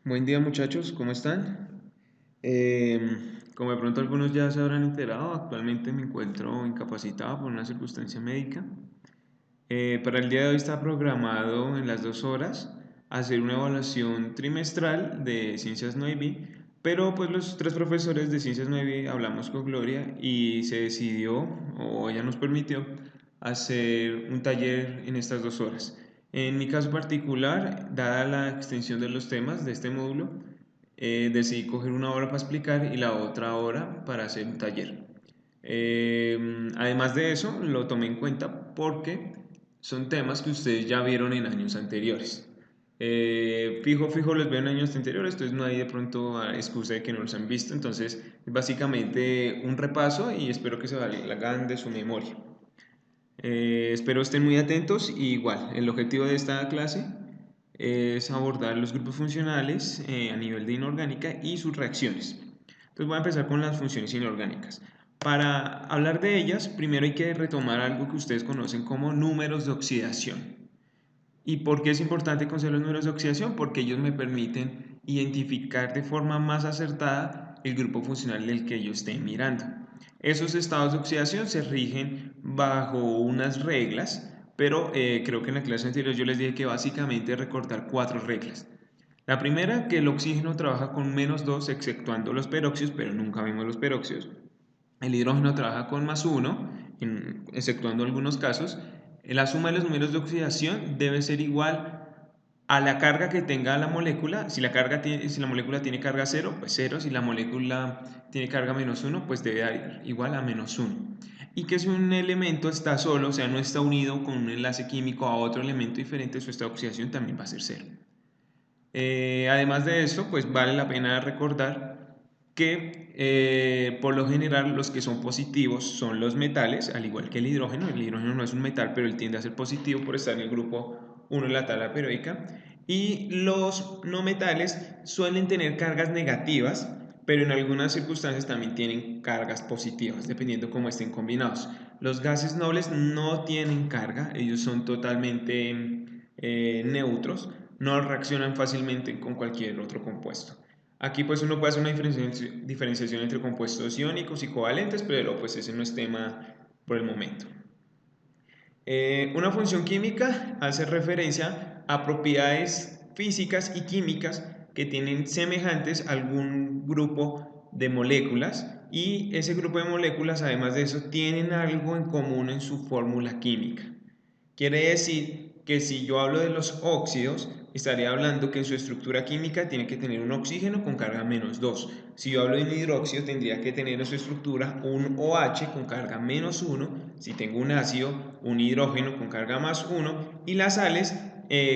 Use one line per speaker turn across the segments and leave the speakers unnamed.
Buen día muchachos, ¿cómo están? Como de pronto algunos ya se habrán enterado, actualmente me encuentro incapacitado por una circunstancia médica. Para el día de hoy está programado en las 2 horas hacer una evaluación trimestral de Ciencias 9, pero pues los tres profesores de Ciencias 9 hablamos con Gloria y se decidió, o ella nos permitió, hacer un taller en estas 2 horas. En mi caso particular, dada la extensión de los temas de este módulo, decidí coger una hora para explicar y la otra hora para hacer un taller. Además de eso, lo tomé en cuenta porque son temas que ustedes ya vieron en años anteriores. Fijo los veo en años anteriores, entonces no hay de pronto excusa de que no los han visto. Entonces, es básicamente un repaso y espero que se hagan de su memoria. Espero estén muy atentos y igual, el objetivo de esta clase es abordar los grupos funcionales a nivel de inorgánica y sus reacciones. Entonces voy a empezar con las funciones inorgánicas. Para hablar de ellas, primero hay que retomar algo que ustedes conocen como números de oxidación. ¿Y por qué es importante conocer los números de oxidación? Porque ellos me permiten identificar de forma más acertada el grupo funcional del que yo esté mirando. Esos estados de oxidación se rigen bajo unas reglas, pero creo que en la clase anterior yo les dije que básicamente recordar 4 reglas. La primera, que el oxígeno trabaja con -2, exceptuando los peróxidos, pero nunca vemos los peróxidos. El hidrógeno trabaja con +1, exceptuando algunos casos. La suma de los números de oxidación debe ser igual a la carga que tenga la molécula. Si la molécula tiene carga 0, pues 0. Si la molécula tiene carga -1, pues debe dar igual a -1. Y que si un elemento está solo, o sea, no está unido con un enlace químico a otro elemento diferente, su estado de oxidación también va a ser 0. Además de eso, pues vale la pena recordar que por lo general los que son positivos son los metales, al igual que el hidrógeno. El hidrógeno no es un metal, pero él tiende a ser positivo por estar en el grupo 1 de la tabla periódica. Y los no metales suelen tener cargas negativas, pero en algunas circunstancias también tienen cargas positivas, dependiendo cómo estén combinados. Los gases nobles no tienen carga, ellos son totalmente neutros, no reaccionan fácilmente con cualquier otro compuesto. Aquí pues uno puede hacer una diferenciación entre compuestos iónicos y covalentes, pero pues ese no es tema por el momento. Una función química hace referencia a propiedades físicas y químicas que tienen semejantes a algún grupo de moléculas, y ese grupo de moléculas, además de eso, tienen algo en común en su fórmula química. Quiere decir que si yo hablo de los óxidos, estaría hablando que en su estructura química tiene que tener un oxígeno con carga -2. Si yo hablo de un hidróxido, tendría que tener en su estructura un OH con carga -1. Si tengo un ácido, un hidrógeno con carga +1. Y las sales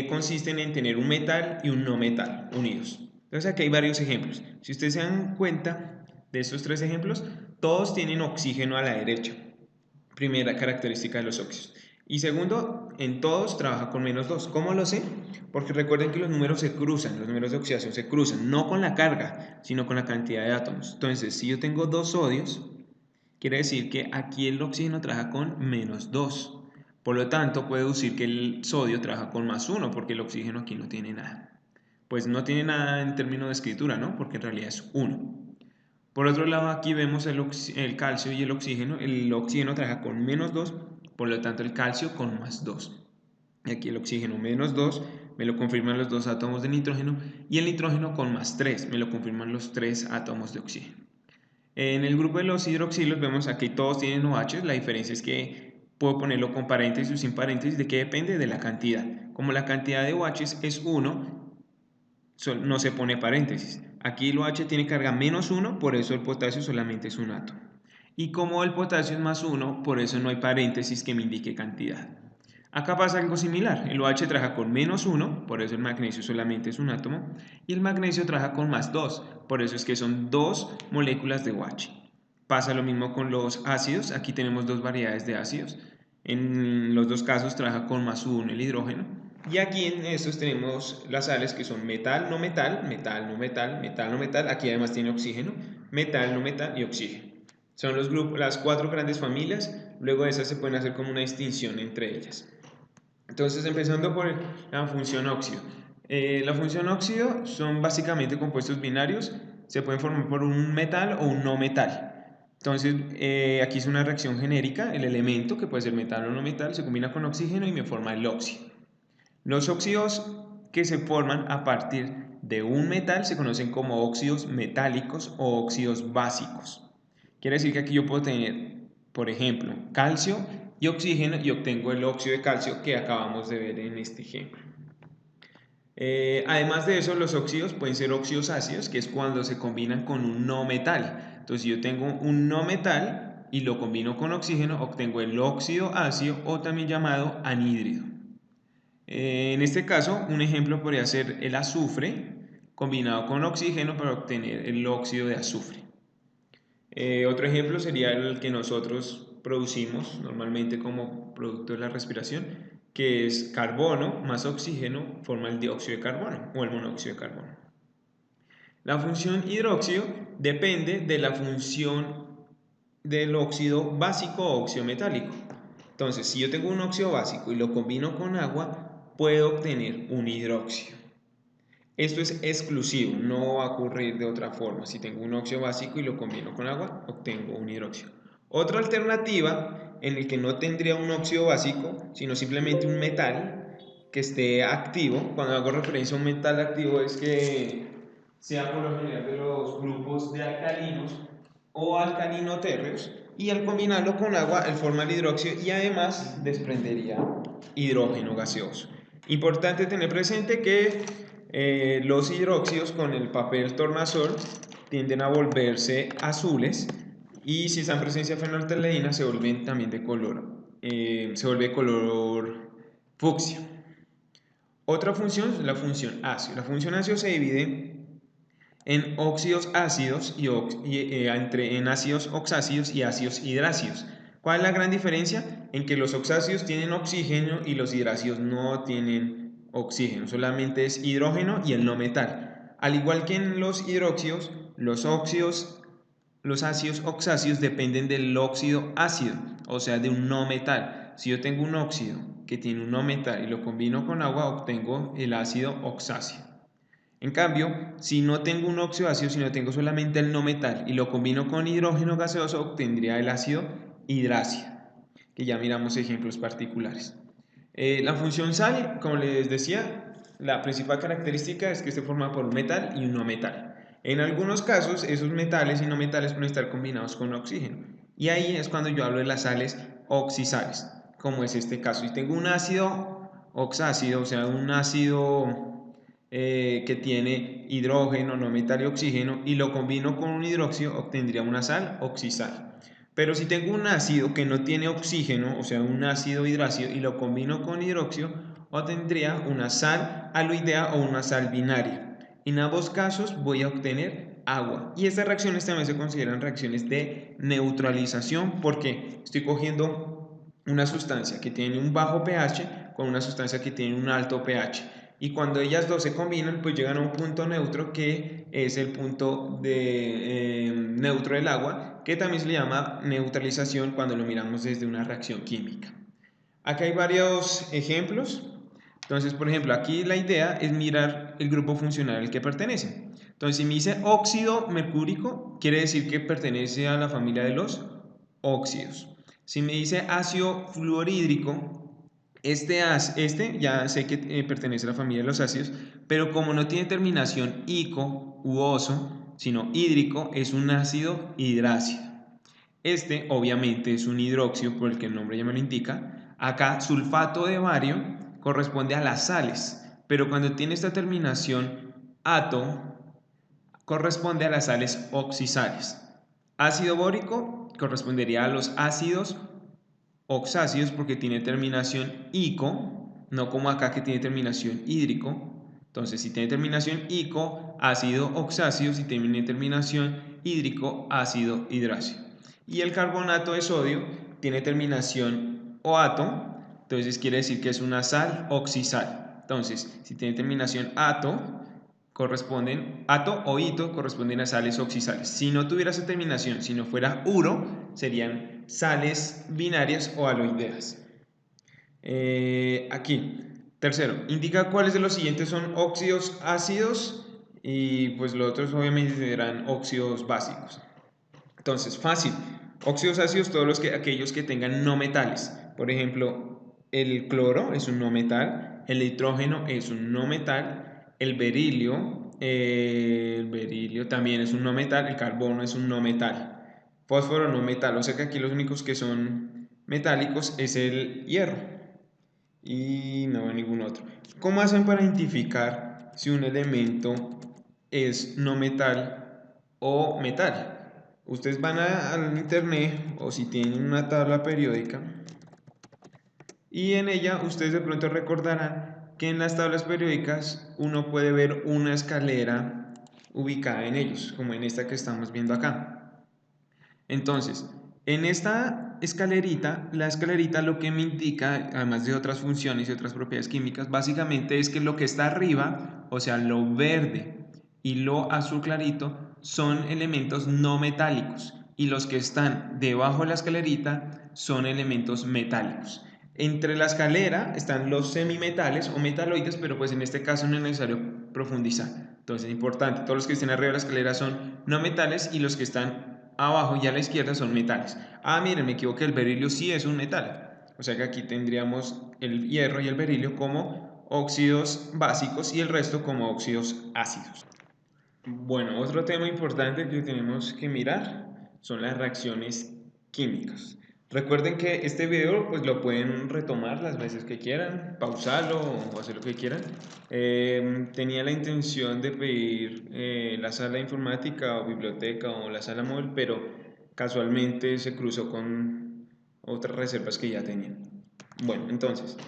consisten en tener un metal y un no metal unidos. Entonces aquí hay varios ejemplos. Si ustedes se dan cuenta de estos 3 ejemplos, todos tienen oxígeno a la derecha. Primera característica de los óxidos. Y segundo, en todos trabaja con -2. ¿Cómo lo sé? Porque recuerden que los números se cruzan, los números de oxidación se cruzan, no con la carga, sino con la cantidad de átomos. Entonces, si yo tengo 2 sodios, quiere decir que aquí el oxígeno trabaja con -2. Por lo tanto, puedo decir que el sodio trabaja con +1, porque el oxígeno aquí no tiene nada. Pues no tiene nada en términos de escritura, ¿no? Porque en realidad es 1. Por otro lado, aquí vemos el calcio y el oxígeno. El oxígeno trabaja con -2, por lo tanto el calcio con +2. Y aquí el oxígeno -2, me lo confirman los 2 átomos de nitrógeno, y el nitrógeno con +3, me lo confirman los 3 átomos de oxígeno. En el grupo de los hidroxilos vemos aquí todos tienen OH, la diferencia es que puedo ponerlo con paréntesis o sin paréntesis. ¿De qué depende? De la cantidad. Como la cantidad de OH es 1, no se pone paréntesis. Aquí el OH tiene carga -1, por eso el potasio solamente es un átomo. Y como el potasio es +1, por eso no hay paréntesis que me indique cantidad. Acá pasa algo similar. El OH trabaja con -1, por eso el magnesio solamente es un átomo. Y el magnesio trabaja con +2, por eso es que son 2 moléculas de OH. Pasa lo mismo con los ácidos. Aquí tenemos 2 variedades de ácidos. En los 2 casos trabaja con +1 el hidrógeno. Y aquí en estos tenemos las sales que son metal, no metal, metal, no metal, metal, no metal. Aquí además tiene oxígeno, metal, no metal y oxígeno. Son las 4 grandes familias. Luego de esas se pueden hacer como una distinción entre ellas. Entonces, empezando por la función óxido. La función óxido son básicamente compuestos binarios, se pueden formar por un metal o un no metal. Entonces, aquí es una reacción genérica, el elemento, que puede ser metal o no metal, se combina con oxígeno y me forma el óxido. Los óxidos que se forman a partir de un metal se conocen como óxidos metálicos o óxidos básicos. Quiere decir que aquí yo puedo tener, por ejemplo, calcio y oxígeno y obtengo el óxido de calcio que acabamos de ver en este ejemplo. Además de eso, los óxidos pueden ser óxidos ácidos, que es cuando se combinan con un no metal. Entonces, si yo tengo un no metal y lo combino con oxígeno, obtengo el óxido ácido o también llamado anhídrido. En este caso, un ejemplo podría ser el azufre combinado con oxígeno para obtener el óxido de azufre. Otro ejemplo sería el que nosotros producimos normalmente como producto de la respiración, que es carbono más oxígeno forma el dióxido de carbono o el monóxido de carbono. La función hidróxido depende de la función del óxido básico o óxido metálico. Entonces, si yo tengo un óxido básico y lo combino con agua, puedo obtener un hidróxido. Esto es exclusivo, no va a ocurrir de otra forma. Si tengo un óxido básico y lo combino con agua, obtengo un hidróxido. Otra alternativa en el que no tendría un óxido básico, sino simplemente un metal que esté activo. Cuando hago referencia a un metal activo es que sea por lo general de los grupos de alcalinos o alcalinotérreos, y al combinarlo con agua él forma el hidróxido y además desprendería hidrógeno gaseoso. Importante tener presente que los hidróxidos con el papel tornasol tienden a volverse azules, y si están en presencia de fenolftaleína se vuelven también de color, se vuelve color fucsia. Otra función es la función ácido. La función ácido se divide en óxidos ácidos en ácidos oxácidos y ácidos hidrácidos. ¿Cuál es la gran diferencia? En que los oxácidos tienen oxígeno y los hidrácidos no tienen oxígeno, solamente es hidrógeno y el no metal. Al igual que en los hidróxidos, los ácidos oxácidos dependen del óxido ácido, o sea, de un no metal. Si yo tengo un óxido que tiene un no metal y lo combino con agua, obtengo el ácido oxáceo. En cambio, si no tengo un óxido ácido, sino tengo solamente el no metal y lo combino con hidrógeno gaseoso, obtendría el ácido hidrácido, que ya miramos ejemplos particulares. La función sal, como les decía, la principal característica es que se forma por un metal y un no metal. En algunos casos, esos metales y no metales pueden estar combinados con oxígeno. Y ahí es cuando yo hablo de las sales oxisales, como es este caso. Si tengo un ácido oxácido, o sea, un ácido que tiene hidrógeno, no metal y oxígeno, y lo combino con un hidróxido, obtendría una sal oxisal. Pero si tengo un ácido que no tiene oxígeno, o sea, un ácido hidrácido, y lo combino con hidróxido, obtendría una sal aloidea o una sal binaria. En ambos casos voy a obtener agua. Y estas reacciones también se consideran reacciones de neutralización, porque estoy cogiendo una sustancia que tiene un bajo pH con una sustancia que tiene un alto pH. Y cuando ellas dos se combinan, pues llegan a un punto neutro, que es el punto neutro del agua, que también se le llama neutralización cuando lo miramos desde una reacción química. Acá hay varios ejemplos. Entonces, por ejemplo, aquí la idea es mirar el grupo funcional al que pertenece. Entonces, si me dice óxido mercúrico, quiere decir que pertenece a la familia de los óxidos. Si me dice ácido fluorhídrico, este ya sé que pertenece a la familia de los ácidos, pero como no tiene terminación ico u oso, sino hídrico, es un ácido hidrácido. Este obviamente es un hidróxido, por el que el nombre ya me lo indica. Acá sulfato de bario corresponde a las sales, pero cuando tiene esta terminación ato, corresponde a las sales oxisales. Ácido bórico correspondería a los ácidos oxácidos porque tiene terminación ico, no como acá que tiene terminación hídrico. Entonces, si tiene terminación ico, ácido oxácido; si tiene terminación hídrico, ácido hidrácido. Y el carbonato de sodio tiene terminación oato, entonces quiere decir que es una sal oxisal. Entonces, si tiene terminación ato, ato o ito corresponden a sales oxisales. Si no tuviera esa terminación, si no fuera uro, serían sales binarias o aloideas. Aquí, Tercero, indica cuáles de los siguientes son óxidos ácidos y pues los otros obviamente serán óxidos básicos. Entonces, fácil. Óxidos ácidos, aquellos que tengan no metales. Por ejemplo, el cloro es un no metal, el nitrógeno es un no metal, el berilio también es un no metal, el carbono es un no metal, fósforo no metal. O sea que aquí los únicos que son metálicos es el hierro y no ningún otro. ¿Cómo hacen para identificar si un elemento es no metal o metal? Ustedes van al internet o si tienen una tabla periódica y en ella ustedes de pronto recordarán que en las tablas periódicas uno puede ver una escalera ubicada en ellos, como en esta que estamos viendo acá. Entonces, en esta escalerita, la escalerita lo que me indica, además de otras funciones y otras propiedades químicas, básicamente es que lo que está arriba, o sea, lo verde y lo azul clarito, son elementos no metálicos y los que están debajo de la escalerita son elementos metálicos. Entre la escalera están los semimetales o metaloides, pero pues en este caso no es necesario profundizar. Entonces es importante, todos los que estén arriba de la escalera son no metales y los que están abajo y a la izquierda son metales. Ah, miren, me equivoqué, el berilio sí es un metal. O sea que aquí tendríamos el hierro y el berilio como óxidos básicos y el resto como óxidos ácidos. Bueno, otro tema importante que tenemos que mirar son las reacciones químicas. Recuerden que este video pues lo pueden retomar las veces que quieran, pausarlo o hacer lo que quieran. Tenía la intención de pedir la sala de informática o biblioteca o la sala móvil, pero casualmente se cruzó con otras reservas que ya tenía. Bueno, entonces,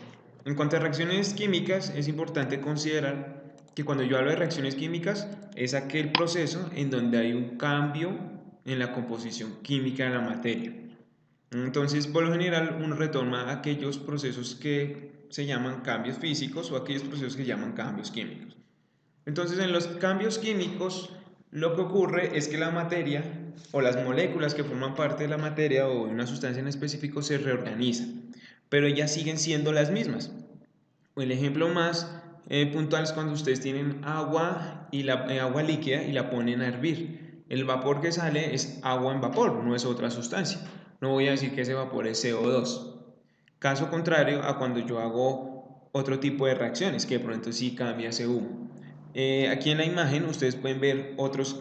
en cuanto a reacciones químicas, es importante considerar que cuando yo hablo de reacciones químicas es aquel proceso en donde hay un cambio en la composición química de la materia. Entonces, por lo general, uno retoma aquellos procesos que se llaman cambios físicos o aquellos procesos que se llaman cambios químicos. Entonces, en los cambios químicos, lo que ocurre es que la materia o las moléculas que forman parte de la materia o de una sustancia en específico se reorganizan, pero ellas siguen siendo las mismas. El ejemplo más puntual es cuando ustedes tienen agua, agua líquida y la ponen a hervir. El vapor que sale es agua en vapor, no es otra sustancia. No voy a decir que ese vapor es CO2. Caso contrario a cuando yo hago otro tipo de reacciones, que de pronto sí cambia ese humo. Aquí en la imagen ustedes pueden ver otros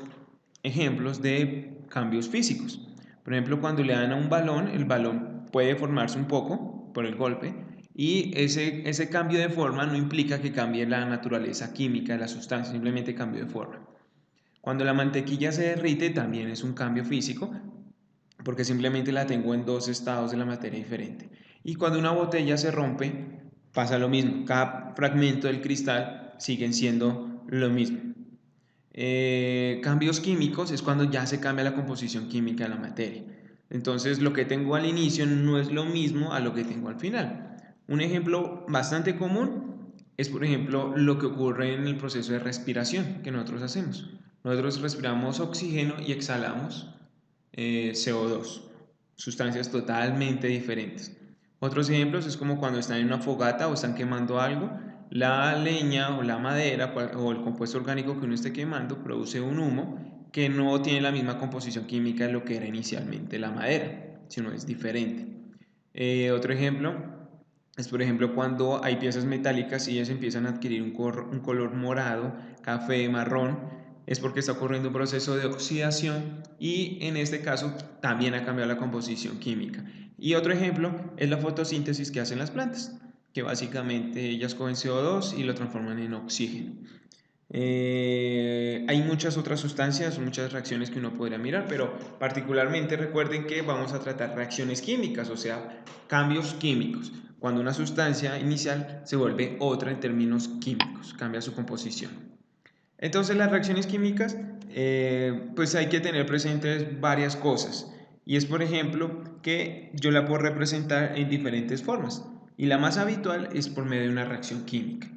ejemplos de cambios físicos. Por ejemplo, cuando le dan a un balón, el balón puede formarse un poco por el golpe y ese cambio de forma no implica que cambie la naturaleza química de la sustancia, simplemente cambio de forma. Cuando la mantequilla se derrite también es un cambio físico porque simplemente la tengo en dos estados de la materia diferente. Y cuando una botella se rompe, pasa lo mismo. Cada fragmento del cristal siguen siendo lo mismo. Cambios químicos es cuando ya se cambia la composición química de la materia. Entonces lo que tengo al inicio no es lo mismo a lo que tengo al final. Un ejemplo bastante común es, por ejemplo, lo que ocurre en el proceso de respiración que nosotros hacemos. Nosotros respiramos oxígeno y exhalamos CO2, sustancias totalmente diferentes. Otros ejemplos es como cuando están en una fogata o están quemando algo, la leña o la madera o el compuesto orgánico que uno esté quemando produce un humo que no tiene la misma composición química de lo que era inicialmente la madera, sino es diferente. Otro ejemplo es, por ejemplo, cuando hay piezas metálicas y ellas empiezan a adquirir un color morado, café, marrón, es porque está ocurriendo un proceso de oxidación y en este caso también ha cambiado la composición química. Y otro ejemplo es la fotosíntesis que hacen las plantas, que básicamente ellas cogen CO2 y lo transforman en oxígeno. Hay muchas otras sustancias, muchas reacciones que uno podría mirar, pero particularmente recuerden que vamos a tratar reacciones químicas, o sea, cambios químicos, cuando una sustancia inicial se vuelve otra en términos químicos, cambia su composición. Entonces las reacciones químicas, pues hay que tener presentes varias cosas. Y es, por ejemplo, que yo la puedo representar en diferentes formas. Y la más habitual es por medio de una reacción química.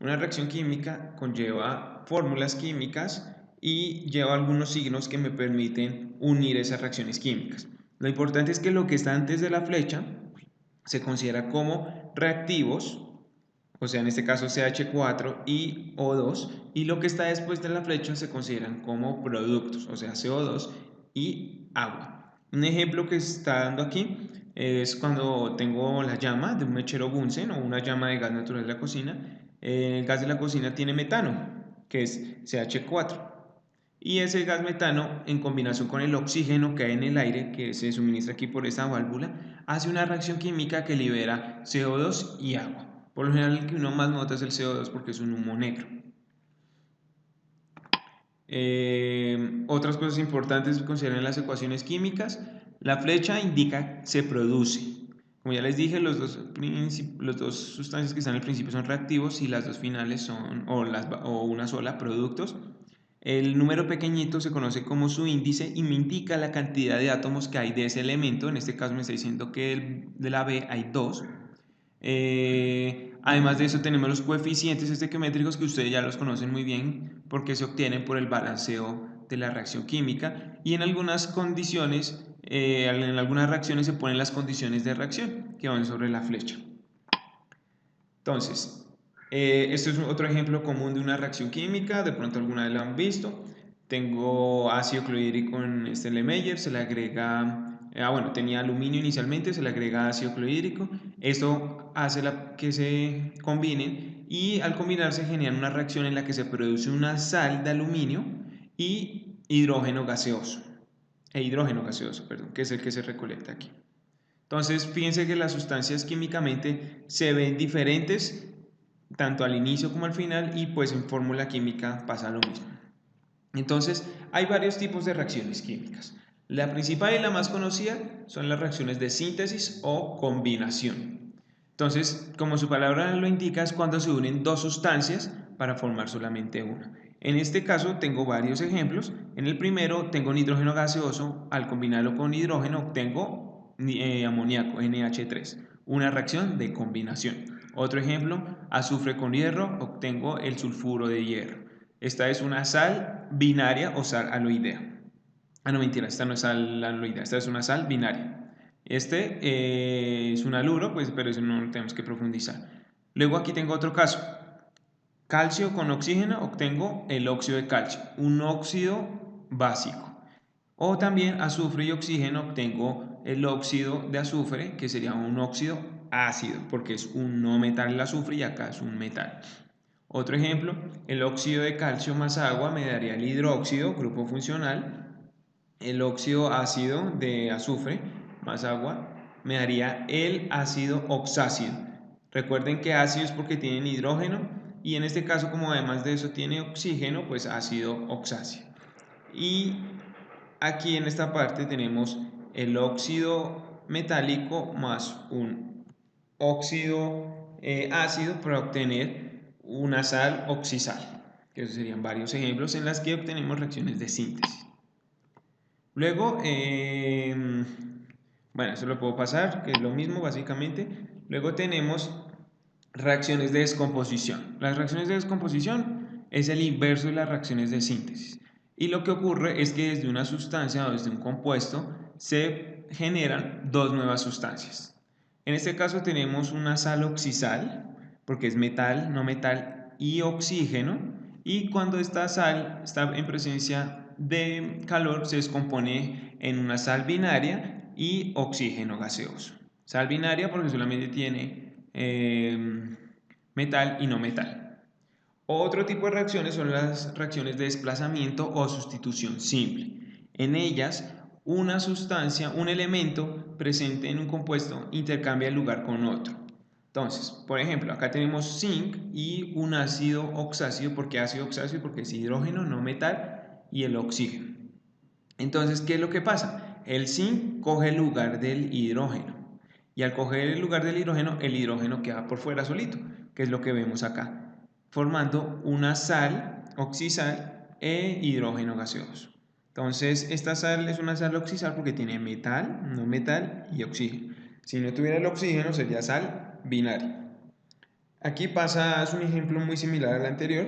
Una reacción química conlleva fórmulas químicas y lleva algunos signos que me permiten unir esas reacciones químicas. Lo importante es que lo que está antes de la flecha se considera como reactivos, o sea, en este caso CH4 y O2, y lo que está después de la flecha se consideran como productos, o sea, CO2 y agua. Un ejemplo que está dando aquí es cuando tengo la llama de un mechero Bunsen o una llama de gas natural de la cocina. El gas de la cocina tiene metano, que es CH4. Y ese gas metano, en combinación con el oxígeno que hay en el aire, que se suministra aquí por esta válvula, hace una reacción química que libera CO2 y agua. Por lo general, el que uno más nota es el CO2 porque es un humo negro. Otras cosas importantes que consideran las ecuaciones químicas. La flecha indica se produce. Como ya les dije, los dos sustancias que están al principio son reactivos y las dos finales son, o una sola, productos. El número pequeñito se conoce como su índice y me indica la cantidad de átomos que hay de ese elemento. En este caso me está diciendo que de la B hay 2. Además de eso tenemos los coeficientes estequiométricos que ustedes ya los conocen muy bien porque se obtienen por el balanceo de la reacción química y en algunas condiciones, en algunas reacciones se ponen las condiciones de reacción que van sobre la flecha. Entonces, esto es otro ejemplo común de una reacción química, de pronto alguna vez lo han visto. Tengo ácido clorhídrico en este Erlenmeyer, se le agrega, bueno, tenía aluminio inicialmente, se le agrega ácido clorhídrico. Esto hace que se combinen y al combinarse generan una reacción en la que se produce una sal de aluminio y hidrógeno gaseoso, perdón, que es el que se recolecta aquí. Entonces, fíjense que las sustancias químicamente se ven diferentes tanto al inicio como al final y pues en fórmula química pasa lo mismo. Entonces, hay varios tipos de reacciones químicas. La principal y la más conocida son las reacciones de síntesis o combinación. Entonces, como su palabra lo indica, es cuando se unen dos sustancias para formar solamente una. En este caso tengo varios ejemplos. En el primero tengo nitrógeno gaseoso, al combinarlo con hidrógeno obtengo amoníaco, NH3, una reacción de combinación. Otro ejemplo, azufre con hierro, obtengo el sulfuro de hierro. Esta es una sal binaria o sal aloidea. No mentira, esta no es sal aloidea, esta es una sal binaria. Este es un haluro, pues, pero eso no lo tenemos que profundizar. Luego aquí tengo otro caso. Calcio con oxígeno, obtengo el óxido de calcio, un óxido básico. O también azufre y oxígeno, obtengo el óxido de azufre, que sería un óxido ácido, porque es un no metal el azufre y acá es un metal. Otro ejemplo, el óxido de calcio más agua me daría el hidróxido, grupo funcional. El óxido ácido de azufre más agua me daría el ácido oxácido. Recuerden que ácido es porque tienen hidrógeno y en este caso, como además de eso tiene oxígeno, pues ácido oxácido. Y aquí en esta parte tenemos el óxido metálico más un óxido ácido para obtener una sal oxisal, que esos serían varios ejemplos en las que obtenemos reacciones de síntesis. Luego, bueno, eso lo puedo pasar, que es lo mismo básicamente. Luego tenemos reacciones de descomposición. Las reacciones de descomposición es el inverso de las reacciones de síntesis. Y lo que ocurre es que desde una sustancia o desde un compuesto se generan dos nuevas sustancias. En este caso tenemos una sal oxisal, porque es metal, no metal y oxígeno. Y cuando esta sal está en presencia de calor se descompone en una sal binaria y oxígeno gaseoso. Sal binaria porque solamente tiene metal y no metal. Otro tipo de reacciones son las reacciones de desplazamiento o sustitución simple. En ellas, una sustancia, un elemento presente en un compuesto intercambia el lugar con otro. Entonces, por ejemplo, acá tenemos zinc y un ácido oxácido. ¿Por qué ácido oxácido? Porque es hidrógeno, no metal, y el oxígeno. Entonces, ¿qué es lo que pasa? El zinc coge el lugar del hidrógeno. Y al coger el lugar del hidrógeno, el hidrógeno queda por fuera solito, que es lo que vemos acá, formando una sal oxisal e hidrógeno gaseoso. Entonces, esta sal es una sal oxisal porque tiene metal, no metal y oxígeno. Si no tuviera el oxígeno, sería sal binaria. Aquí pasa, es un ejemplo muy similar al anterior,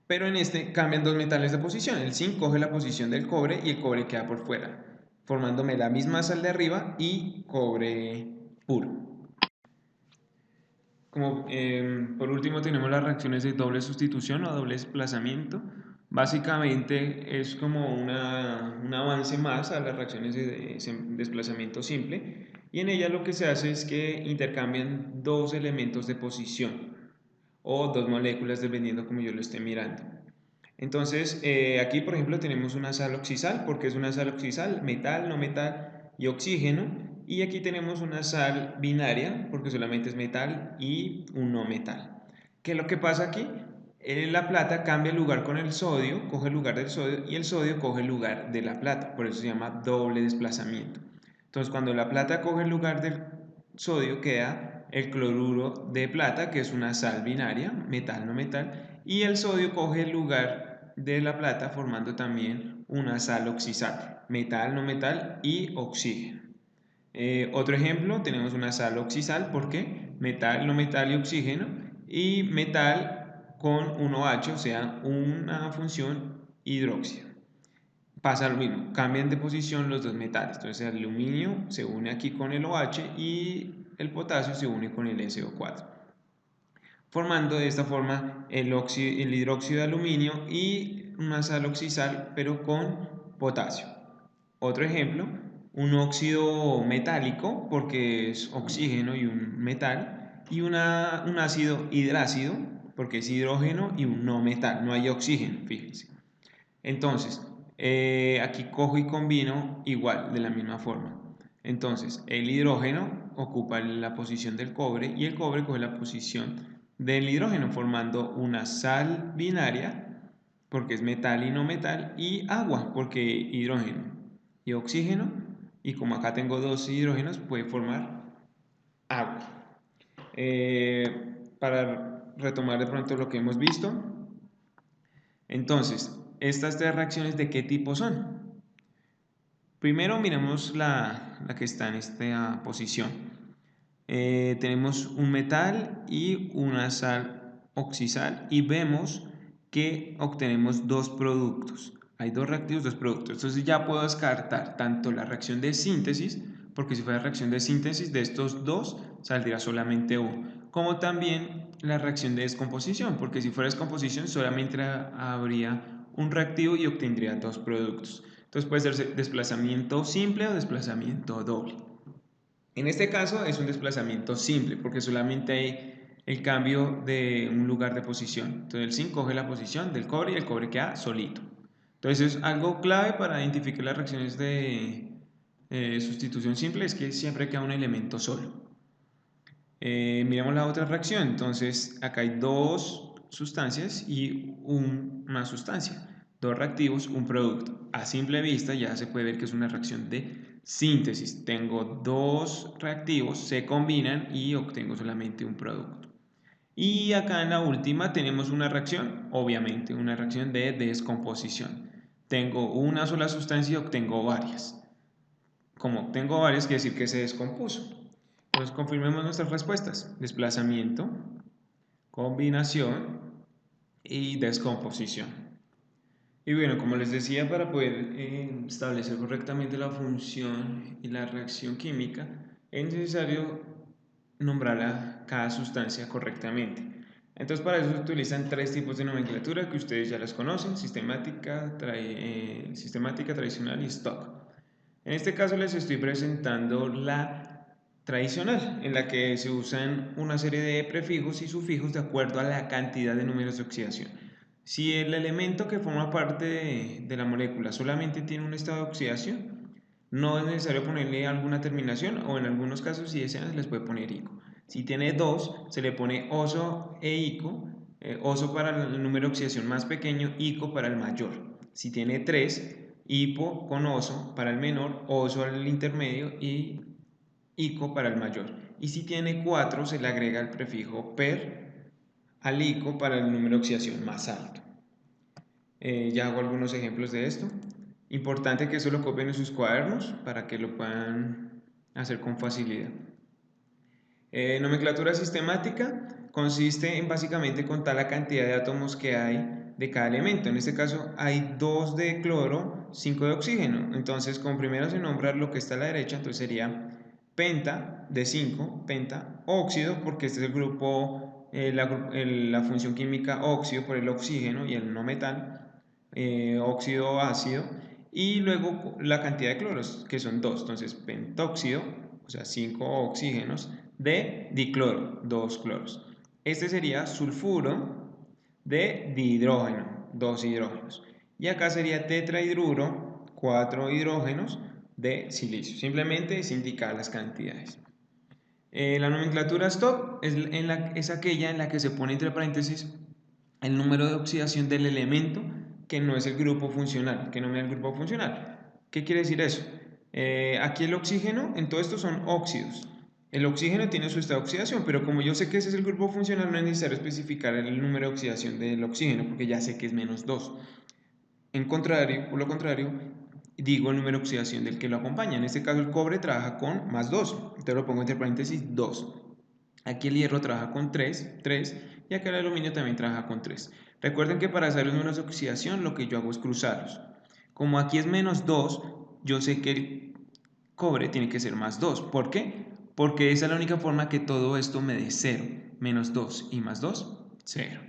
pero en este cambian dos metales de posición. El zinc coge la posición del cobre y el cobre queda por fuera, formándome la misma sal de arriba y cobre puro. Por último tenemos las reacciones de doble sustitución o doble desplazamiento. Básicamente es como un avance más a las reacciones de desplazamiento simple, y en ella lo que se hace es que intercambian dos elementos de posición o dos moléculas dependiendo como yo lo esté mirando. Entonces, aquí por ejemplo tenemos una sal oxisal, porque es una sal oxisal, metal, no metal y oxígeno. Y aquí tenemos una sal binaria, porque solamente es metal y un no metal. ¿Qué es lo que pasa aquí? La plata cambia el lugar con el sodio, coge el lugar del sodio, y el sodio coge el lugar de la plata, por eso se llama doble desplazamiento. Entonces, cuando la plata coge el lugar del sodio, queda el cloruro de plata, que es una sal binaria, metal, no metal, y el sodio coge el lugar de la plata formando también una sal oxisal, metal, no metal y oxígeno. Otro ejemplo, tenemos una sal oxisal, ¿por qué? Metal, no metal y oxígeno, y metal con un OH, o sea, una función hidróxido. Pasa lo mismo, cambian de posición los dos metales, entonces el aluminio se une aquí con el OH y el potasio se une con el SO4, formando de esta forma el hidróxido de aluminio y una sal oxisal, pero con potasio. Otro ejemplo, un óxido metálico, porque es oxígeno y un metal, y un ácido hidrácido, porque es hidrógeno y un no metal, no hay oxígeno, fíjense. Entonces, aquí cojo y combino igual, de la misma forma. Entonces, el hidrógeno ocupa la posición del cobre y el cobre coge la posición del hidrógeno, formando una sal binaria, porque es metal y no metal, y agua, porque hidrógeno y oxígeno, y como acá tengo dos hidrógenos, puede formar agua. Para retomar de pronto lo que hemos visto, entonces, estas tres reacciones, ¿de qué tipo son? Primero miremos la que está en esta posición. Tenemos un metal y una sal oxisal y vemos que obtenemos dos productos. Hay dos reactivos, dos productos. Entonces ya puedo descartar tanto la reacción de síntesis, porque si fuera reacción de síntesis de estos dos saldría solamente uno, como también la reacción de descomposición, porque si fuera descomposición solamente habría un reactivo y obtendría dos productos. Entonces puede ser desplazamiento simple o desplazamiento doble. En este caso es un desplazamiento simple porque solamente hay el cambio de un lugar de posición. Entonces el zinc coge la posición del cobre y el cobre queda solito. Entonces es algo clave para identificar las reacciones de sustitución simple, es que siempre queda un elemento solo. Miramos la otra reacción. Entonces acá hay dos sustancias y una sustancia. Dos reactivos, un producto. A simple vista ya se puede ver que es una reacción de síntesis. Tengo dos reactivos, se combinan y obtengo solamente un producto. Y acá en la última tenemos una reacción, obviamente, una reacción de descomposición. Tengo una sola sustancia y obtengo varias. Como obtengo varias, quiere decir que se descompuso. Entonces confirmemos nuestras respuestas. Desplazamiento, combinación y descomposición. Y bueno, como les decía, para poder establecer correctamente la función y la reacción química, es necesario nombrar a cada sustancia correctamente. Entonces para eso se utilizan tres tipos de nomenclatura que ustedes ya las conocen: sistemática, sistemática, tradicional y stock. En este caso les estoy presentando la tradicional, en la que se usan una serie de prefijos y sufijos de acuerdo a la cantidad de números de oxidación. Si el elemento que forma parte de la molécula solamente tiene un estado de oxidación, no es necesario ponerle alguna terminación, o en algunos casos, si desean, se les puede poner ico. Si tiene dos, se le pone oso e ico, oso para el número de oxidación más pequeño, ico para el mayor. Si tiene tres, hipo con oso para el menor, oso al intermedio y ico para el mayor. Y si tiene 4, se le agrega el prefijo per al ico para el número de oxidación más alto. Ya hago algunos ejemplos de esto. Importante que eso lo copien en sus cuadernos para que lo puedan hacer con facilidad. Nomenclatura sistemática consiste en básicamente contar la cantidad de átomos que hay de cada elemento. En este caso hay 2 de cloro, 5 de oxígeno. Entonces, como primero se nombra lo que está a la derecha, entonces sería penta de 5, penta, óxido, porque este es el grupo, la función química óxido por el oxígeno y el no metal, óxido ácido, y luego la cantidad de cloros, que son 2, entonces pentóxido, o sea, 5 oxígenos, de dicloro, 2 cloros. Este sería sulfuro de dihidrógeno, 2 hidrógenos. Y acá sería tetrahidruro, 4 hidrógenos de silicio. Simplemente es indicar las cantidades. La nomenclatura stop es aquella en la que se pone entre paréntesis el número de oxidación del elemento que no es el grupo funcional, que no me da el grupo funcional. ¿Qué quiere decir eso? Aquí el oxígeno, en todo esto son óxidos. El oxígeno tiene su estado de oxidación, pero como yo sé que ese es el grupo funcional, no es necesario especificar el número de oxidación del oxígeno, porque ya sé que es menos 2. Por lo contrario, digo el número de oxidación del que lo acompaña. En este caso el cobre trabaja con más 2, entonces lo pongo entre paréntesis 2. Aquí el hierro trabaja con 3, y acá el aluminio también trabaja con 3. Recuerden que para hacer los números de oxidación lo que yo hago es cruzarlos. Como aquí es menos 2, yo sé que el cobre tiene que ser más 2. ¿Por qué? Porque esa es la única forma que todo esto me dé 0. Menos 2 y más 2, 0.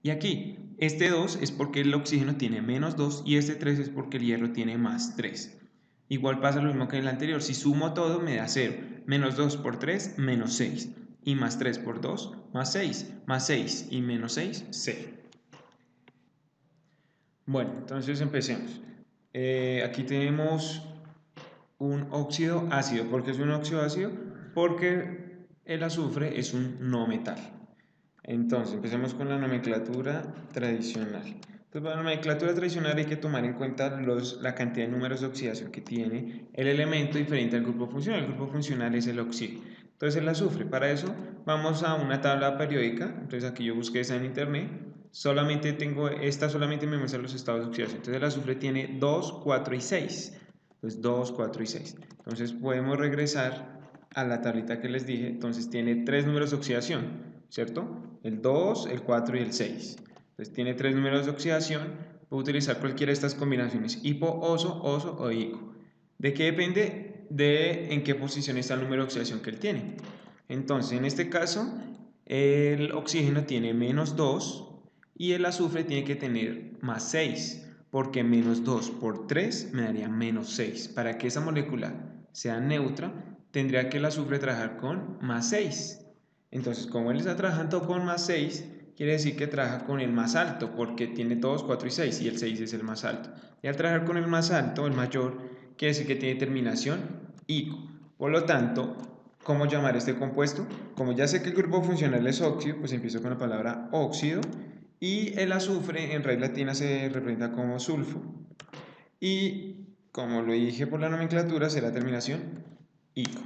Y aquí, este 2 es porque el oxígeno tiene menos 2 y este 3 es porque el hierro tiene más 3. Igual pasa lo mismo que en el anterior, si sumo todo me da 0. Menos 2 por 3, menos 6. Y más 3 por 2, más 6. Más 6 y menos 6, 0. Bueno, entonces empecemos. Aquí tenemos un óxido ácido. ¿Por qué es un óxido ácido? Porque el azufre es un no metal. Entonces, empecemos con la nomenclatura tradicional. Entonces, para la nomenclatura tradicional hay que tomar en cuenta la cantidad de números de oxidación que tiene el elemento diferente al grupo funcional. El grupo funcional es el oxígeno. Entonces, el azufre. Para eso, vamos a una tabla periódica. Entonces, aquí yo busqué esa en internet. Solamente me muestra los estados de oxidación. Entonces, el azufre tiene 2, 4 y 6. Entonces, 2, 4 y 6. Entonces, podemos regresar a la tablita que les dije. Entonces, tiene 3 números de oxidación, ¿cierto? El 2, el 4 y el 6. Entonces tiene 3 números de oxidación. Puedo utilizar cualquiera de estas combinaciones: hipo, oso, oso o ico. ¿De qué depende? De en qué posición está el número de oxidación que él tiene. Entonces, en este caso, el oxígeno tiene menos 2 y el azufre tiene que tener más 6, porque menos 2 por 3 me daría menos 6. Para que esa molécula sea neutra, tendría que el azufre trabajar con más 6. Entonces, como él está trabajando con más 6, quiere decir que trabaja con el más alto, porque tiene todos 4 y 6, y el 6 es el más alto. Y al trabajar con el más alto, el mayor, quiere decir que tiene terminación ico. Por lo tanto, ¿cómo llamar este compuesto? Como ya sé que el grupo funcional es óxido, pues empiezo con la palabra óxido, y el azufre en raíz latina se representa como sulfo, y como lo dije por la nomenclatura, será terminación ico.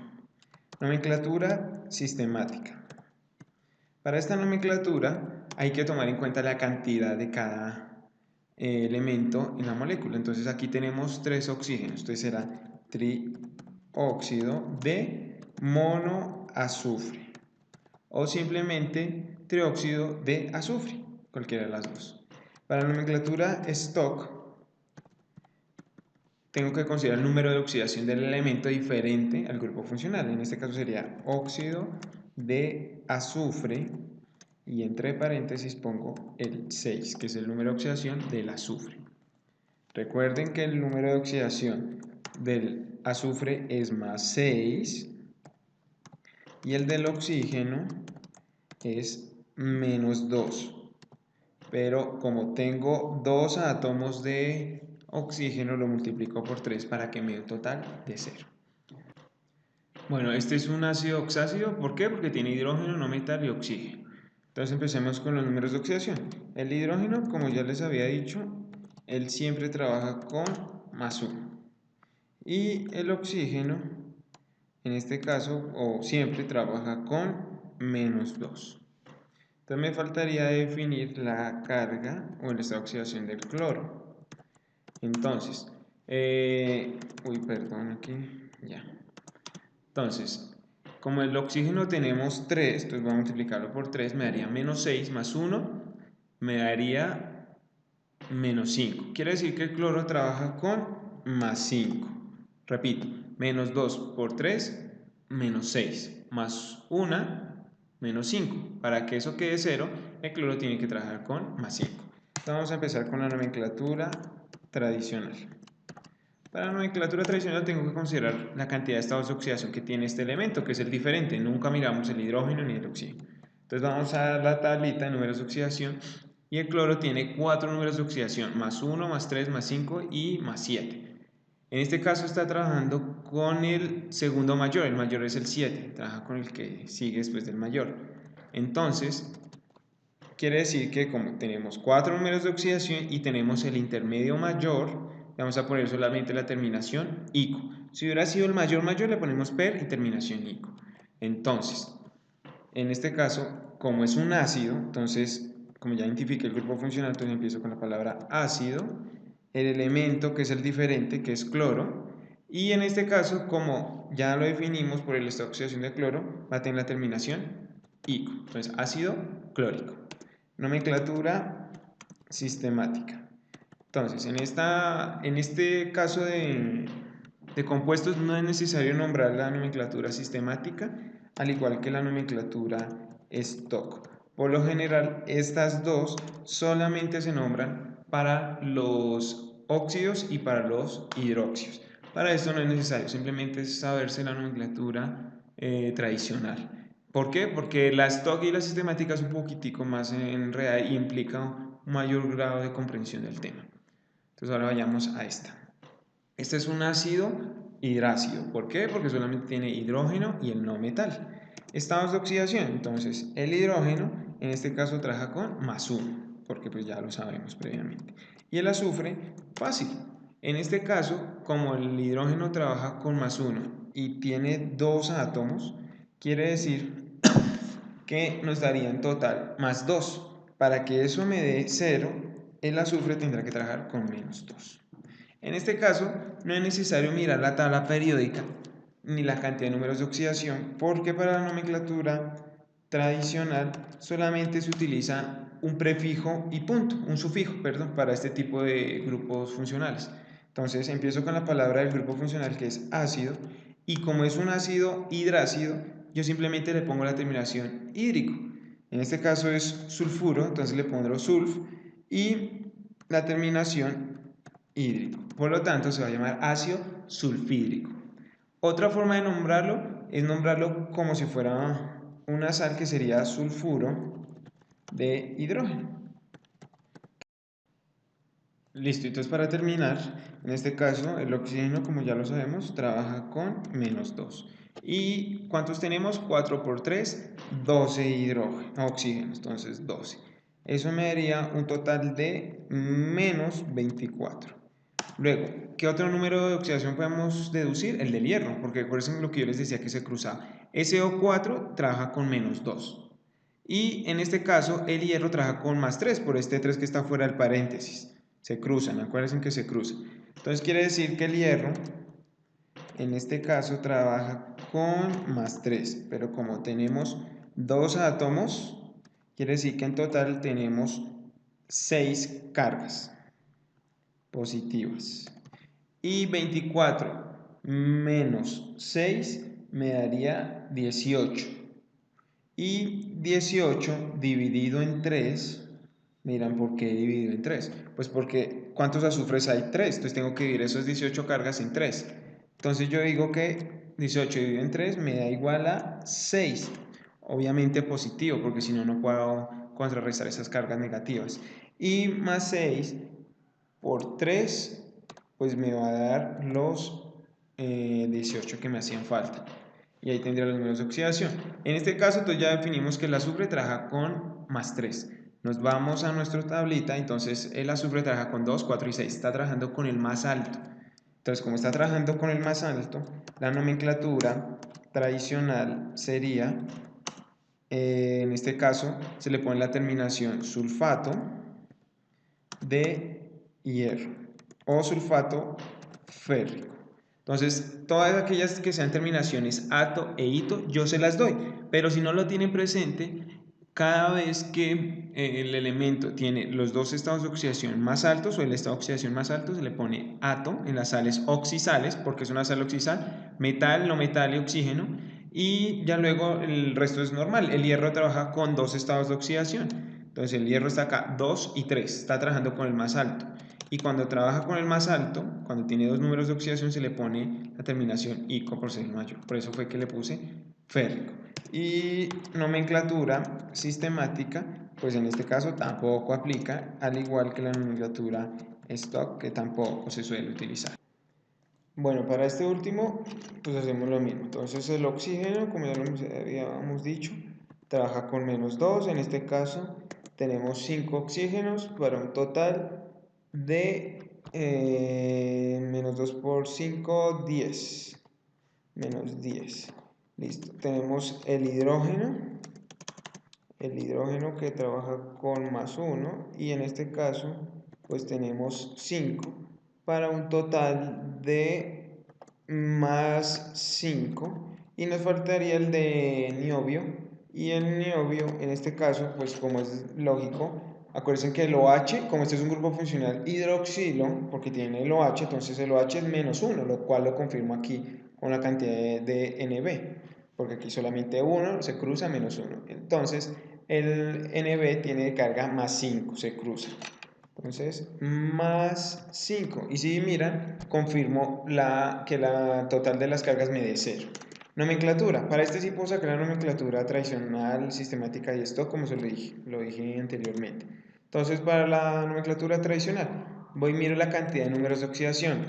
Nomenclatura sistemática. Para esta nomenclatura hay que tomar en cuenta la cantidad de cada elemento en la molécula. Entonces aquí tenemos 3 oxígenos, entonces será trióxido de monoazufre o simplemente trióxido de azufre, cualquiera de las dos. Para la nomenclatura stock tengo que considerar el número de oxidación del elemento diferente al grupo funcional. En este caso sería óxido de azufre, y entre paréntesis pongo el 6, que es el número de oxidación del azufre. Recuerden que el número de oxidación del azufre es más 6 y el del oxígeno es menos 2. Pero como tengo 2 átomos de oxígeno, lo multiplico por 3 para que me dé un total de 0. Bueno, este es un ácido oxácido. ¿Por qué? Porque tiene hidrógeno, no metal y oxígeno. Entonces empecemos con los números de oxidación. El hidrógeno, como ya les había dicho, él siempre trabaja con más 1. Y el oxígeno, en este caso, o siempre trabaja con menos 2. Entonces me faltaría definir la carga o el estado de oxidación del cloro. Entonces, perdón, aquí, ya. Entonces, como el oxígeno tenemos 3, entonces voy a multiplicarlo por 3, me daría menos 6 más 1, me daría menos 5. Quiere decir que el cloro trabaja con más 5. Repito, menos 2 por 3, menos 6, más 1, menos 5. Para que eso quede 0, el cloro tiene que trabajar con más 5. Entonces vamos a empezar con la nomenclatura tradicional. Para la nomenclatura tradicional tengo que considerar la cantidad de estados de oxidación que tiene este elemento, que es el diferente. Nunca miramos el hidrógeno ni el oxígeno. Entonces vamos a la tablita de números de oxidación y el cloro tiene 4 números de oxidación, más 1, más 3, más 5 y más 7. En este caso está trabajando con el segundo mayor, el mayor es el 7, trabaja con el que sigue después del mayor. Entonces, quiere decir que como tenemos 4 números de oxidación y tenemos el intermedio mayor, vamos a poner solamente la terminación ico. Si hubiera sido el mayor mayor, le ponemos per y terminación ico. Entonces, en este caso, como es un ácido, entonces, como ya identifiqué el grupo funcional, entonces empiezo con la palabra ácido, el elemento que es el diferente, que es cloro, y en este caso, como ya lo definimos por el estado de oxidación de cloro, va a tener la terminación ico. Entonces, ácido clórico. Nomenclatura sistemática. Entonces, en este caso de compuestos no es necesario nombrar la nomenclatura sistemática, al igual que la nomenclatura stock. Por lo general, estas dos solamente se nombran para los óxidos y para los hidróxidos. Para esto no es necesario, simplemente es saberse la nomenclatura tradicional. ¿Por qué? Porque la stock y la sistemática es un poquitico más enredada y implica un mayor grado de comprensión del tema. Entonces ahora vayamos a esta. Este es un ácido hidrácido. ¿Por qué? Porque solamente tiene hidrógeno y el no metal. Estados de oxidación. Entonces el hidrógeno en este caso trabaja con más 1, porque pues ya lo sabemos previamente. Y el azufre, fácil. En este caso, como el hidrógeno trabaja con más 1 y tiene 2 átomos, quiere decir que nos daría en total más 2. Para que eso me dé 0, el azufre tendrá que trabajar con menos 2. En este caso, no es necesario mirar la tabla periódica ni la cantidad de números de oxidación, porque para la nomenclatura tradicional solamente se utiliza un prefijo y punto, un sufijo, perdón, para este tipo de grupos funcionales. Entonces empiezo con la palabra del grupo funcional que es ácido, y como es un ácido hidrácido, yo simplemente le pongo la terminación hídrico. En este caso es sulfuro, entonces le pondré sulf y la terminación hídrico. Por lo tanto, se va a llamar ácido sulfídrico. Otra forma de nombrarlo es nombrarlo como si fuera una sal, que sería sulfuro de hidrógeno. Listo, entonces para terminar, en este caso el oxígeno, como ya lo sabemos, trabaja con menos 2. ¿Y cuántos tenemos? 4 por 3, 12 oxígenos, entonces 12. Eso me daría un total de menos 24. Luego, ¿qué otro número de oxidación podemos deducir? El del hierro, porque por eso es lo que yo les decía que se cruzaba. SO4 trabaja con menos 2. Y en este caso, el hierro trabaja con más 3, por este 3 que está fuera del paréntesis. Se cruzan, acuérdense que se cruzan. Entonces quiere decir que el hierro, en este caso, trabaja con más 3. Pero como tenemos 2 átomos, quiere decir que en total tenemos 6 cargas positivas. Y 24 menos 6 me daría 18. Y 18 dividido en 3, miran por qué dividido en 3. Pues porque ¿cuántos azufres hay? 3. Entonces tengo que dividir esos 18 cargas en 3. Entonces yo digo que 18 dividido en 3 me da igual a 6. Obviamente positivo, porque si no, no puedo contrarrestar esas cargas negativas. Y más 6 por 3, pues me va a dar los 18 que me hacían falta. Y ahí tendría los números de oxidación. En este caso, entonces ya definimos que el azufre trabaja con más 3. Nos vamos a nuestra tablita, entonces el azufre trabaja con 2, 4 y 6. Está trabajando con el más alto. Entonces, como está trabajando con el más alto, la nomenclatura tradicional sería, en este caso, se le pone la terminación sulfato de hierro o sulfato férrico. Entonces, todas aquellas que sean terminaciones ato e ito, yo se las doy. Pero si no lo tienen presente, cada vez que el elemento tiene los dos estados de oxidación más altos o el estado de oxidación más alto, se le pone ato en las sales oxisales, porque es una sal oxisal, metal, no metal y oxígeno. y ya luego el resto es normal. El hierro trabaja con dos estados de oxidación. Entonces el hierro está acá, 2 y 3, está trabajando con el más alto. Y cuando trabaja con el más alto, cuando tiene dos números de oxidación, se le pone la terminación ico por ser mayor. Por eso fue que le puse férrico. Y nomenclatura sistemática, pues en este caso tampoco aplica, al igual que la nomenclatura stock, que tampoco se suele utilizar. Bueno, para este último, pues hacemos lo mismo. Entonces el oxígeno, como ya lo habíamos dicho, trabaja con -2. En este caso tenemos 5 oxígenos para un total de -2 por 5, 10. -10. Listo. Tenemos el hidrógeno que trabaja con +1 y en este caso pues tenemos 5 para un total de +5 y nos faltaría el de niobio y el niobio en este caso pues como es lógico, acuérdense que el OH, como este es un grupo funcional hidroxilo porque tiene el OH, entonces el OH es -1, lo cual lo confirmo aquí con la cantidad de NB porque aquí solamente 1 se cruza -1, entonces el NB tiene carga +5, se cruza. Entonces, +5. Y si miran, confirmo que la total de las cargas me dé 0. Nomenclatura. Para este sí puedo sacar la nomenclatura tradicional, sistemática y esto, como se lo dije anteriormente. Entonces, para la nomenclatura tradicional, voy y miro la cantidad de números de oxidación.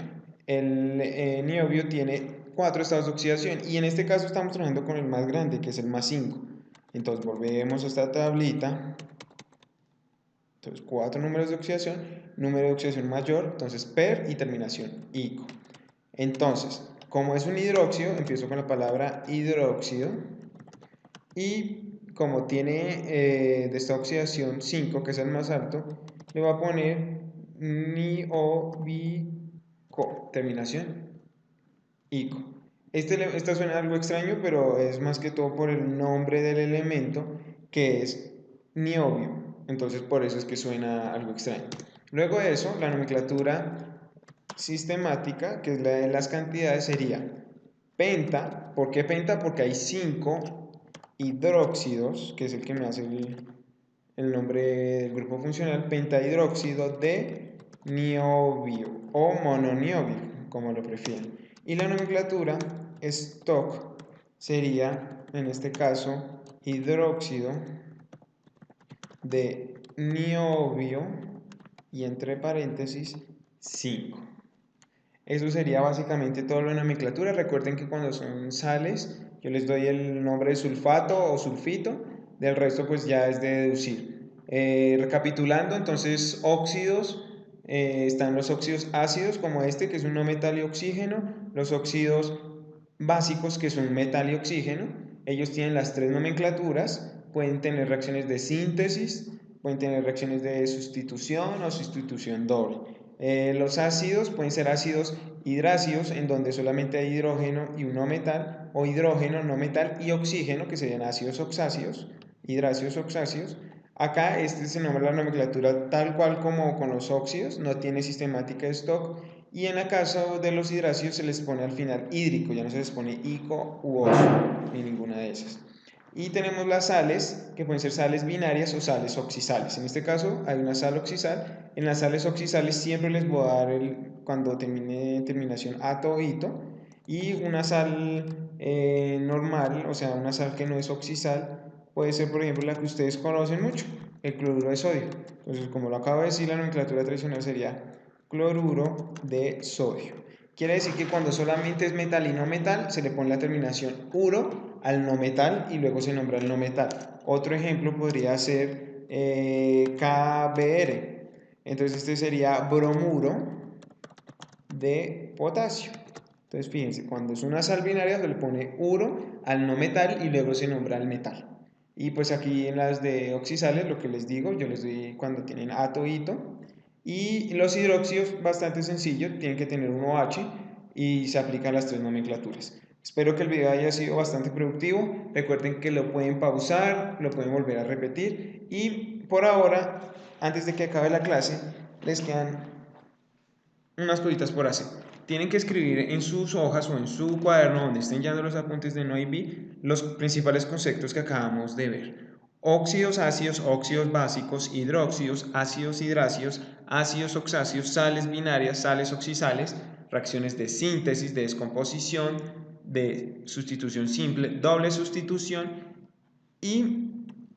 El niobio tiene 4 estados de oxidación y en este caso estamos trabajando con el más grande, que es el +5. Entonces, volvemos a esta tablita. Entonces, 4 números de oxidación, número de oxidación mayor, entonces per y terminación ico. Entonces, como es un hidróxido, empiezo con la palabra hidróxido y como tiene de esta oxidación 5, que es el más alto, le voy a poner niobico, terminación ico. Esta suena algo extraño, pero es más que todo por el nombre del elemento, que es niobio. Entonces, por eso es que suena algo extraño. Luego de eso, la nomenclatura sistemática, que es la de las cantidades, sería penta. ¿Por qué penta? Porque hay 5 hidróxidos, que es el que me hace el nombre del grupo funcional, pentahidróxido de niobio o mononiobio, como lo prefieran. Y la nomenclatura stock sería, en este caso, hidróxido de niobio y entre paréntesis 5. Eso sería básicamente todo lo de nomenclatura. Recuerden que cuando son sales, yo les doy el nombre de sulfato o sulfito, del resto pues ya es de deducir. Recapitulando, entonces óxidos, están los óxidos ácidos como este, que es un no metal y oxígeno, los óxidos básicos, que son metal y oxígeno, ellos tienen las tres nomenclaturas, pueden tener reacciones de síntesis, pueden tener reacciones de sustitución o sustitución doble. Los ácidos pueden ser ácidos hidrácidos, en donde solamente hay hidrógeno y un no metal, o hidrógeno, no metal y oxígeno, que serían ácidos oxáceos, hidráceos oxáceos. Acá este se nombra la nomenclatura tal cual como con los óxidos, no tiene sistemática de stock. Y en el caso de los hidráceos se les pone al final hídrico, ya no se les pone ico u oso, ni ninguna de esas. Y tenemos las sales, que pueden ser sales binarias o sales oxisales. En este caso hay una sal oxisal. En las sales oxisales siempre les voy a dar cuando termine terminación ato o ito. Y una sal normal, o sea, una sal que no es oxisal, puede ser por ejemplo la que ustedes conocen mucho, el cloruro de sodio. Entonces, como lo acabo de decir, la nomenclatura tradicional sería cloruro de sodio. Quiere decir que cuando solamente es metal y no metal, se le pone la terminación uro al no metal y luego se nombra el no metal. Otro ejemplo podría ser KBr. Entonces este sería bromuro de potasio. Entonces fíjense, cuando es una sal binaria se le pone uro al no metal y luego se nombra el metal. Y pues aquí en las de oxisales, lo que les digo, yo les doy cuando tienen ato, ito. Y los hidróxidos, bastante sencillo, tienen que tener un OH y se aplican las tres nomenclaturas. Espero que el video haya sido bastante productivo. Recuerden que lo pueden pausar, lo pueden volver a repetir. Y por ahora, antes de que acabe la clase, les quedan unas cositas por hacer. Tienen que escribir en sus hojas o en su cuaderno donde estén llevando los apuntes de NoIB los principales conceptos que acabamos de ver. Óxidos, ácidos, óxidos básicos, hidróxidos, ácidos hidráceos, ácidos oxáceos, sales binarias, sales oxisales, reacciones de síntesis, de descomposición, de sustitución simple, doble sustitución y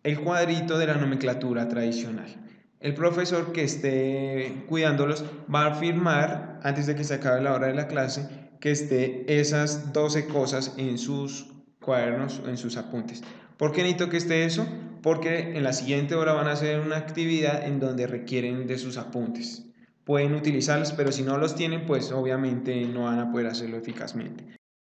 el cuadrito de la nomenclatura tradicional. El profesor que esté cuidándolos va a afirmar, antes de que se acabe la hora de la clase, que esté esas 12 cosas en sus cuadernos o en sus apuntes. ¿Por qué necesito que esté eso? Porque en la siguiente hora van a hacer una actividad en donde requieren de sus apuntes. Pueden utilizarlos, pero si no los tienen, pues obviamente no van a poder hacerlo eficazmente.